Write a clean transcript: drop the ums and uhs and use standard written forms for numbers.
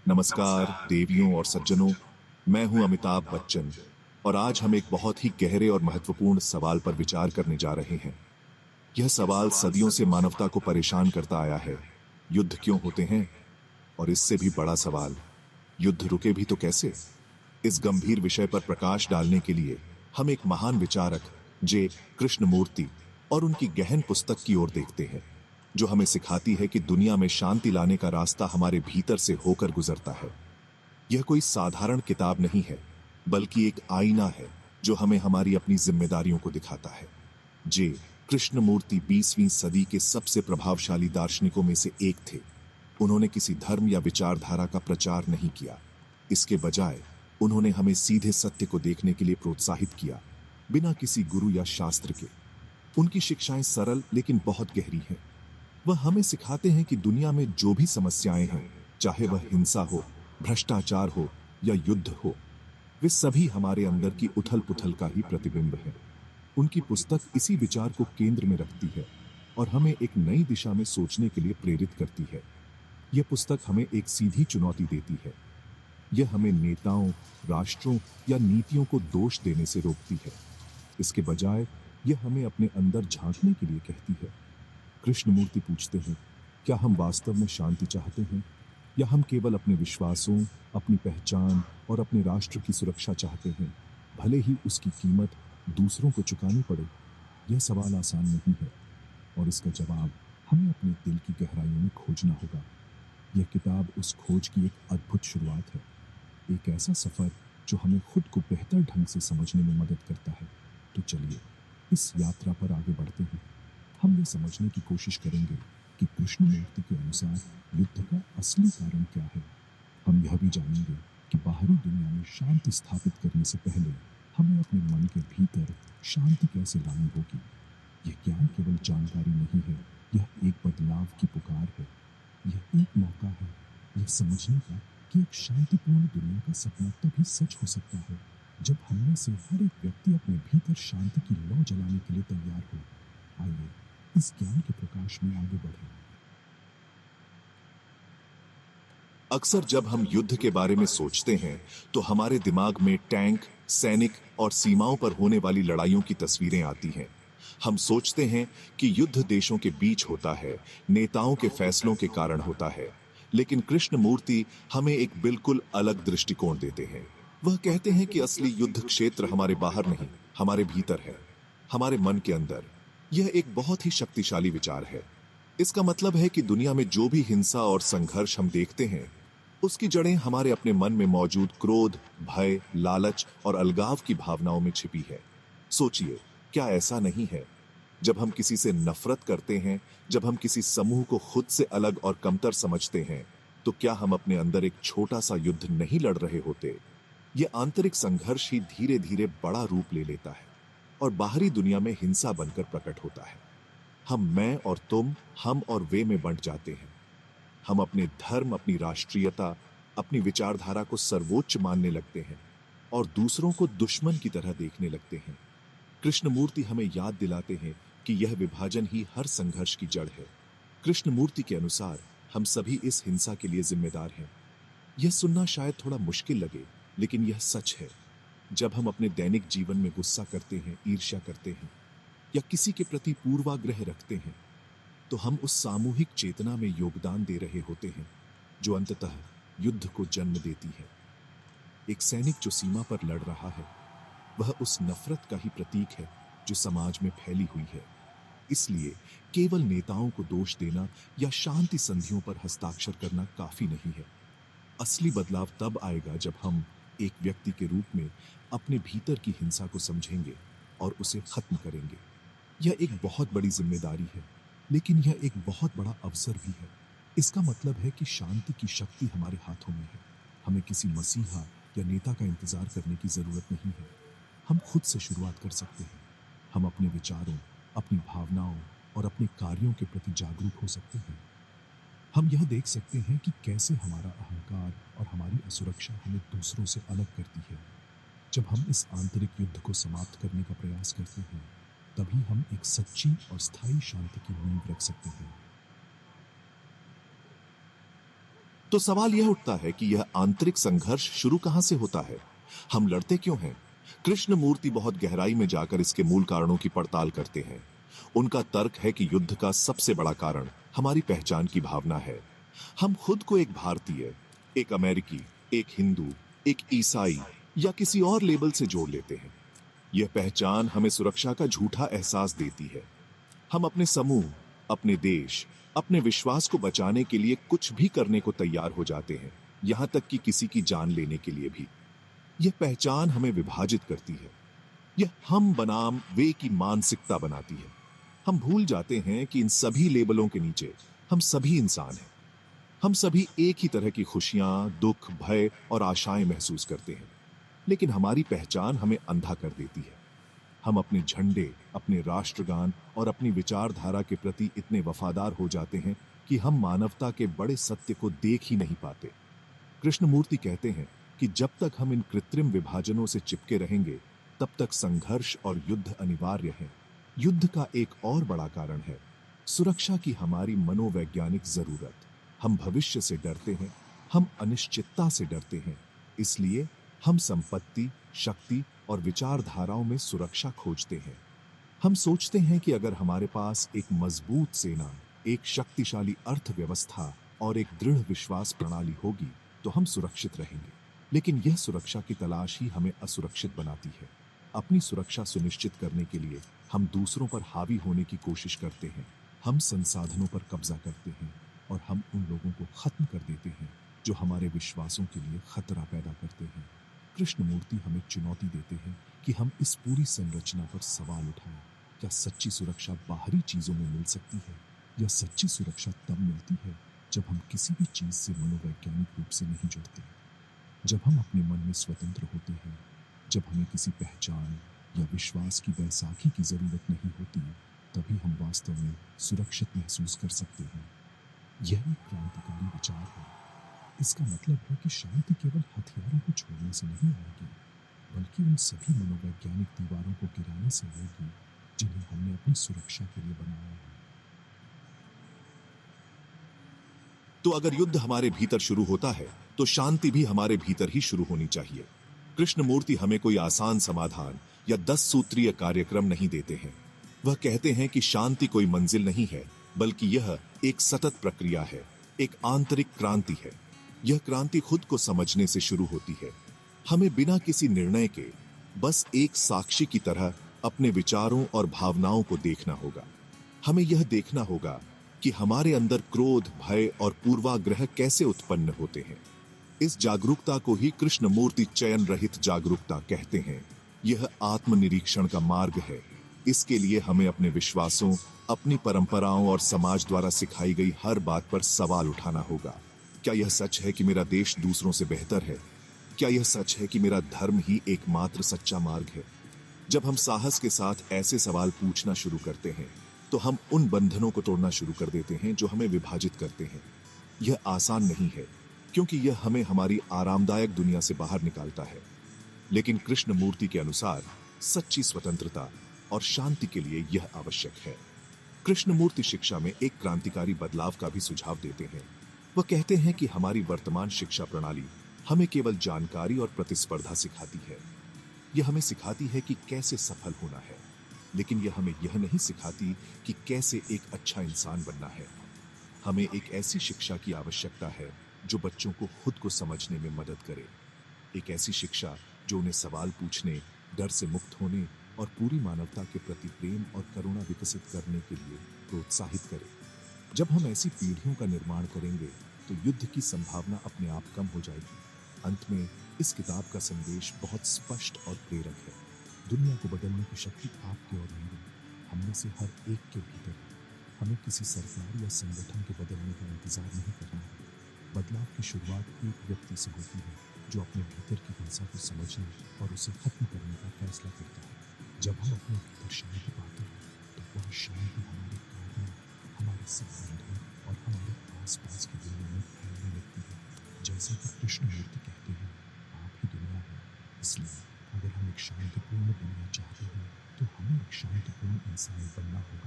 नमस्कार देवियों और सज्जनों, मैं हूं अमिताभ बच्चन और आज हम एक बहुत ही गहरे और महत्वपूर्ण सवाल पर विचार करने जा रहे हैं। यह सवाल सदियों से मानवता को परेशान करता आया है। युद्ध क्यों होते हैं? और इससे भी बड़ा सवाल, युद्ध रुके भी तो कैसे? इस गंभीर विषय पर प्रकाश डालने के लिए हम एक महान विचारक जे कृष्णमूर्ति और उनकी गहन पुस्तक की ओर देखते हैं, जो हमें सिखाती है कि दुनिया में शांति लाने का रास्ता हमारे भीतर से होकर गुजरता है। यह कोई साधारण किताब नहीं है, बल्कि एक आईना है जो हमें हमारी अपनी जिम्मेदारियों को दिखाता है। जे कृष्णमूर्ति 20वीं सदी के सबसे प्रभावशाली दार्शनिकों में से एक थे। उन्होंने किसी धर्म या विचारधारा का प्रचार नहीं किया। इसके बजाय उन्होंने हमें सीधे सत्य को देखने के लिए प्रोत्साहित किया, बिना किसी गुरु या शास्त्र के। उनकी शिक्षाएं सरल लेकिन बहुत गहरी हैं। वह हमें सिखाते हैं कि दुनिया में जो भी समस्याएं हैं, चाहे वह हिंसा हो, भ्रष्टाचार हो या युद्ध हो, वे सभी हमारे अंदर की उथल पुथल का ही प्रतिबिंब है। उनकी पुस्तक इसी विचार को केंद्र में रखती है और हमें एक नई दिशा में सोचने के लिए प्रेरित करती है। यह पुस्तक हमें एक सीधी चुनौती देती है। यह हमें नेताओं, राष्ट्रों या नीतियों को दोष देने से रोकती है। इसके बजाय यह हमें अपने अंदर झांकने के लिए कहती है। कृष्णमूर्ति पूछते हैं, क्या हम वास्तव में शांति चाहते हैं या हम केवल अपने विश्वासों, अपनी पहचान और अपने राष्ट्र की सुरक्षा चाहते हैं, भले ही उसकी कीमत दूसरों को चुकानी पड़े? यह सवाल आसान नहीं है और इसका जवाब हमें अपने दिल की गहराइयों में खोजना होगा। यह किताब उस खोज की एक अद्भुत शुरुआत है, एक ऐसा सफर जो हमें खुद को बेहतर ढंग से समझने में मदद करता है। तो चलिए इस यात्रा पर आगे बढ़ते हैं। हम यह समझने की कोशिश करेंगे कि कृष्णमूर्ति के अनुसार युद्ध का असली कारण क्या है। हम यह भी जानेंगे कि बाहरी दुनिया में शांति स्थापित करने से पहले हमें अपने मन के भीतर शांति कैसे लानी होगी। यह ज्ञान केवल जानकारी नहीं है, यह एक बदलाव की पुकार है। यह एक मौका है यह समझने का कि एक शांतिपूर्ण दुनिया का सपना तभी सच हो सकता है जब हममें से हर एक व्यक्ति अपने भीतर शांति की लौ जलाने के लिए तैयार हो। आइए इस ज्ञान के प्रकाश में आगे बढ़ें। अक्सर जब हम युद्ध के बारे में सोचते हैं तो हमारे दिमाग में टैंक, सैनिक और सीमाओं पर होने वाली लड़ाइयों की तस्वीरें आती हैं। हम सोचते हैं कि युद्ध देशों के बीच होता है, नेताओं के फैसलों के कारण होता है। लेकिन कृष्णमूर्ति हमें एक बिल्कुल अलग दृष्टिकोण देते हैं। वह कहते हैं कि असली युद्ध क्षेत्र हमारे बाहर नहीं, हमारे भीतर है, हमारे मन के अंदर। यह एक बहुत ही शक्तिशाली विचार है। इसका मतलब है कि दुनिया में जो भी हिंसा और संघर्ष हम देखते हैं, उसकी जड़ें हमारे अपने मन में मौजूद क्रोध, भय, लालच और अलगाव की भावनाओं में छिपी है। सोचिए, क्या ऐसा नहीं है? जब हम किसी से नफरत करते हैं, जब हम किसी समूह को खुद से अलग और कमतर समझते हैं, तो क्या हम अपने अंदर एक छोटा सा युद्ध नहीं लड़ रहे होते? यह आंतरिक संघर्ष ही धीरे धीरे बड़ा रूप ले लेता है और बाहरी दुनिया में हिंसा बनकर प्रकट होता है। मैं और तुम, हम और वे में बंट जाते हैं। हम अपने धर्म, अपनी राष्ट्रीयता, अपनी विचारधारा को सर्वोच्च मानने लगते हैं और दूसरों को दुश्मन की तरह देखने लगते हैं। कृष्णमूर्ति हमें याद दिलाते हैं कि यह विभाजन ही हर संघर्ष की जड़ है। कृष्णमूर्ति के अनुसार हम सभी इस हिंसा के लिए जिम्मेदार हैं। यह सुनना शायद थोड़ा मुश्किल लगे, लेकिन यह सच है। जब हम अपने दैनिक जीवन में गुस्सा करते हैं, ईर्ष्या करते हैं या किसी के प्रति पूर्वाग्रह रखते हैं, तो हम उस सामूहिक चेतना में योगदान दे रहे होते हैं जो अंततः युद्ध को जन्म देती है। एक सैनिक जो सीमा पर लड़ रहा है, वह उस नफरत का ही प्रतीक है जो समाज में फैली हुई है। इसलिए केवल नेताओं को दोष देना या शांति संधियों पर हस्ताक्षर करना काफी नहीं है। असली बदलाव तब आएगा जब हम एक व्यक्ति के रूप में अपने भीतर की हिंसा को समझेंगे और उसे खत्म करेंगे। यह एक बहुत बड़ी जिम्मेदारी है, लेकिन यह एक बहुत बड़ा अवसर भी है। इसका मतलब है कि शांति की शक्ति हमारे हाथों में है। हमें किसी मसीहा या नेता का इंतजार करने की जरूरत नहीं है। हम खुद से शुरुआत कर सकते हैं। हम अपने विचारों, अपनी भावनाओं और अपने कार्यों के प्रति जागरूक हो सकते हैं। हम यह देख सकते हैं कि कैसे हमारा अहंकार और हमारी असुरक्षा हमें दूसरों से अलग करती है। जब हम इस आंतरिक युद्ध को समाप्त करने का प्रयास करते हैं, तभी हम एक सच्ची और स्थायी शांति की नींव रख सकते हैं। तो सवाल यह उठता है कि यह आंतरिक संघर्ष शुरू कहां से होता है? हम लड़ते क्यों हैं? कृष्ण मूर्ति बहुत गहराई में जाकर इसके मूल कारणों की पड़ताल करते हैं। उनका तर्क है कि युद्ध का सबसे बड़ा कारण हमारी पहचान की भावना है। हम खुद को एक भारतीय, एक अमेरिकी, एक हिंदू, एक ईसाई या किसी और लेबल से जोड़ लेते हैं। यह पहचान हमें सुरक्षा का झूठा एहसास देती है। हम अपने समूह, अपने देश, अपने विश्वास को बचाने के लिए कुछ भी करने को तैयार हो जाते हैं, यहां तक कि किसी की जान लेने के लिए भी। यह पहचान हमें विभाजित करती है। यह हम बनाम वे की मानसिकता बनाती है। हम भूल जाते हैं कि इन सभी लेबलों के नीचे हम सभी इंसान हैं। हम सभी एक ही तरह की खुशियां, दुख, भय और आशाएं महसूस करते हैं, लेकिन हमारी पहचान हमें अंधा कर देती है। हम अपने झंडे, अपने राष्ट्रगान और अपनी विचारधारा के प्रति इतने वफादार हो जाते हैं कि हम मानवता के बड़े सत्य को देख ही नहीं पाते। कृष्णमूर्ति कहते हैं कि जब तक हम इन कृत्रिम विभाजनों से चिपके रहेंगे, तब तक संघर्ष और युद्ध अनिवार्य है। युद्ध का एक और बड़ा कारण है सुरक्षा की हमारी मनोवैज्ञानिक जरूरत। हम भविष्य से डरते हैं, हम अनिश्चितता से डरते हैं, इसलिए हम संपत्ति, शक्ति और विचारधाराओं में सुरक्षा खोजते हैं। हम सोचते हैं कि अगर हमारे पास एक मजबूत सेना, एक शक्तिशाली अर्थव्यवस्था और एक दृढ़ विश्वास प्रणाली होगी तो हम सुरक्षित रहेंगे। लेकिन यह सुरक्षा की तलाश ही हमें असुरक्षित बनाती है। अपनी सुरक्षा सुनिश्चित करने के लिए हम दूसरों पर हावी होने की कोशिश करते हैं। हम संसाधनों पर कब्जा करते हैं और हम उन लोगों को खत्म कर देते हैं जो हमारे विश्वासों के लिए खतरा पैदा करते हैं। कृष्णमूर्ति हमें चुनौती देते हैं कि हम इस पूरी संरचना पर सवाल उठाएं। क्या सच्ची सुरक्षा बाहरी चीजों में मिल सकती है, या सच्ची सुरक्षा तब मिलती है जब हम किसी भी चीज से मनोवैज्ञानिक रूप से नहीं जुड़ते? जब हम अपने मन में स्वतंत्र होते हैं, जब हमें किसी पहचान या विश्वास की बैसाखी की जरूरत नहीं होती, तभी हम वास्तव में सुरक्षित महसूस कर सकते हैं। यह एक क्रांतिकारी विचार है। इसका मतलब है कि शांति केवल हथियारों को छोड़ने से नहीं आएगी, बल्कि उन सभी मनोवैज्ञानिक दीवारों को गिराने से आएगी जिन्हें हमने अपनी सुरक्षा के लिए बनाया है। तो अगर युद्ध हमारे भीतर शुरू होता है, तो शांति भी हमारे भीतर ही शुरू होनी चाहिए। कृष्णमूर्ति हमें कोई आसान समाधान या 10 सूत्रीय कार्यक्रम नहीं देते हैं। वह कहते हैं कि शांति कोई मंजिल नहीं है, बल्कि यह एक सतत प्रक्रिया है, एक आंतरिक क्रांति है। यह क्रांति खुद को समझने से शुरू होती है। हमें बिना किसी निर्णय के बस एक साक्षी की तरह अपने विचारों और भावनाओं को देखना होगा। हमें यह देखना होगा कि हमारे अंदर क्रोध, भय और पूर्वाग्रह कैसे उत्पन्न होते हैं। इस जागरूकता को ही कृष्णमूर्ति चयन रहित जागरूकता कहते हैं। यह आत्मनिरीक्षण का मार्ग है। इसके लिए हमें अपने विश्वासों, अपनी परंपराओं और समाज द्वारा सिखाई गई हर बात पर सवाल उठाना होगा। क्या यह सच है कि मेरा देश दूसरों से बेहतर है? क्या यह सच है कि मेरा धर्म ही एकमात्र सच्चा मार्ग है? जब हम साहस के साथ ऐसे सवाल पूछना शुरू करते हैं, तो हम उन बंधनों को तोड़ना शुरू कर देते हैं जो हमें विभाजित करते हैं। यह आसान नहीं है, क्योंकि यह हमें हमारी आरामदायक दुनिया से बाहर निकालता है। लेकिन कृष्णमूर्ति के अनुसार सच्ची स्वतंत्रता और शांति के लिए यह आवश्यक है। कृष्णमूर्ति शिक्षा में एक क्रांतिकारी बदलाव का भी सुझाव देते हैं। वह कहते हैं कि हमारी वर्तमान शिक्षा प्रणाली हमें केवल जानकारी और प्रतिस्पर्धा सिखाती है। यह हमें सिखाती है कि कैसे सफल होना है, लेकिन यह हमें यह नहीं सिखाती कि कैसे एक अच्छा इंसान बनना है। हमें एक ऐसी शिक्षा की आवश्यकता है जो बच्चों को खुद को समझने में मदद करे। एक ऐसी शिक्षा जो उन्हें सवाल पूछने, डर से मुक्त होने और पूरी मानवता के प्रति प्रेम और करुणा विकसित करने के लिए प्रोत्साहित करे। जब हम ऐसी पीढ़ियों का निर्माण करेंगे, तो युद्ध की संभावना अपने आप कम हो जाएगी। अंत में इस किताब का संदेश बहुत स्पष्ट और प्रेरक है। दुनिया को बदलने की शक्ति आपके और मेरी, हम में से हर एक के भीतर है। हमें किसी सरकार या संगठन के बदलने का इंतजार नहीं करना है। बदलाव की शुरुआत एक व्यक्ति से होती है जो अपने भीतर की हिंसा को समझने और उसे खत्म करने का फैसला करता है। जब हम अपने भीतर शांति पाते हैं, तो वह शांति हमारे कार्यों, हमारे संबंधों और हमारे आसपास की दुनिया में फैलने लगती है। जैसा कि कृष्णमूर्ति कहते हैं, आप ही दुनिया है। इसलिए अगर हम एक शांतिपूर्ण दुनिया चाहते हैं, तो हमें एक शांतिपूर्ण इंसान बनना होगा।